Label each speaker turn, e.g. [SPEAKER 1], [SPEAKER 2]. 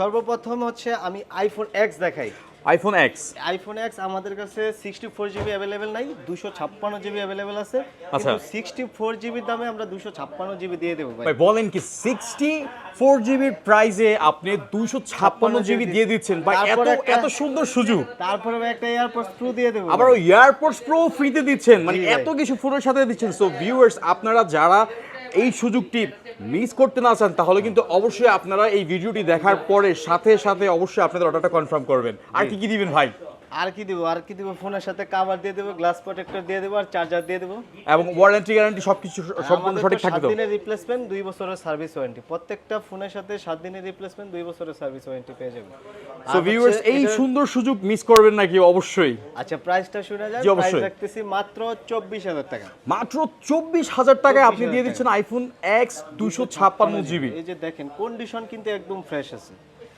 [SPEAKER 1] সর্বপ্রথম হচ্ছে আমি আইফোন এক্স দেখাই।
[SPEAKER 2] আইফোন এক্স
[SPEAKER 1] আইফোন এক্স আমাদের কাছে 64 জিবি অ্যাভেলেবেল নাই, 256 জিবি অ্যাভেলেবেল আছে।
[SPEAKER 2] আচ্ছা।
[SPEAKER 1] কিন্তু 64 জিবির দামে আমরা 256 জিবি দিয়ে দেবো ভাই।
[SPEAKER 2] ভাই বলেন কি 64 জিবির প্রাইসে আপনি 256 জিবি দিয়ে দিচ্ছেন ভাই, এত
[SPEAKER 1] তারপরে
[SPEAKER 2] এত সুন্দর সুযোগ।
[SPEAKER 1] তারপরে ভাই একটা এয়ারপডস প্রো দিয়ে দেবো।
[SPEAKER 2] আবার ওই এয়ারপডস প্রো ফ্রিতে দিচ্ছেন, মানে
[SPEAKER 1] জি ভাই।
[SPEAKER 2] এত কিছু ফোনের সাথে দিচ্ছেন। সো ভিউয়ার্স, আপনারা যারা এই সুযোগটি মিস করতে না চান তাহলে কিন্তু অবশ্যই আপনারা এই ভিডিওটি দেখার পরে সাথে সাথে অবশ্যই আপনাদের অর্ডারটা কনফার্ম করবেন। আর কি কি দিবেন ভাই?
[SPEAKER 1] আর কি দিব ফোনের সাথে কভার দিয়ে দেবো, গ্লাস প্রোটেক্টর দিয়ে দেবো, আর চার্জার দিয়ে দেবো।
[SPEAKER 2] এবং ওয়ারেন্টি গ্যারান্টি সবকিছু সম্পূর্ণ
[SPEAKER 1] আমাদের
[SPEAKER 2] সঠিক
[SPEAKER 1] তো
[SPEAKER 2] থাকবে
[SPEAKER 1] 7
[SPEAKER 2] তো?
[SPEAKER 1] দিনের রিপ্লেসমেন্ট, 2 বছরের সার্ভিস ওয়ারেন্টি। প্রত্যেকটা ফোনের সাথে 7 দিনের রিপ্লেসমেন্ট, 2 বছরের সার্ভিস ওয়ারেন্টি পেয়ে যাবেন।
[SPEAKER 2] সো ভিউয়ার্স, এই সুন্দর সুযোগ মিস করবেন নাকি? অবশ্যই।
[SPEAKER 1] আচ্ছা, প্রাইসটা শুনে যান।
[SPEAKER 2] জি,
[SPEAKER 1] প্রাইস
[SPEAKER 2] অবশ্যই।
[SPEAKER 1] রাখতেছি মাত্র 24,000 টাকা।
[SPEAKER 2] মাত্র 24,000 টাকায় আপনি
[SPEAKER 1] 24,000
[SPEAKER 2] দিয়ে দিচ্ছেন আইফোন এক্স 256 জিবি।
[SPEAKER 1] এই যে দেখেন, কন্ডিশন কিন্তু একদম ফ্রেশ আছে।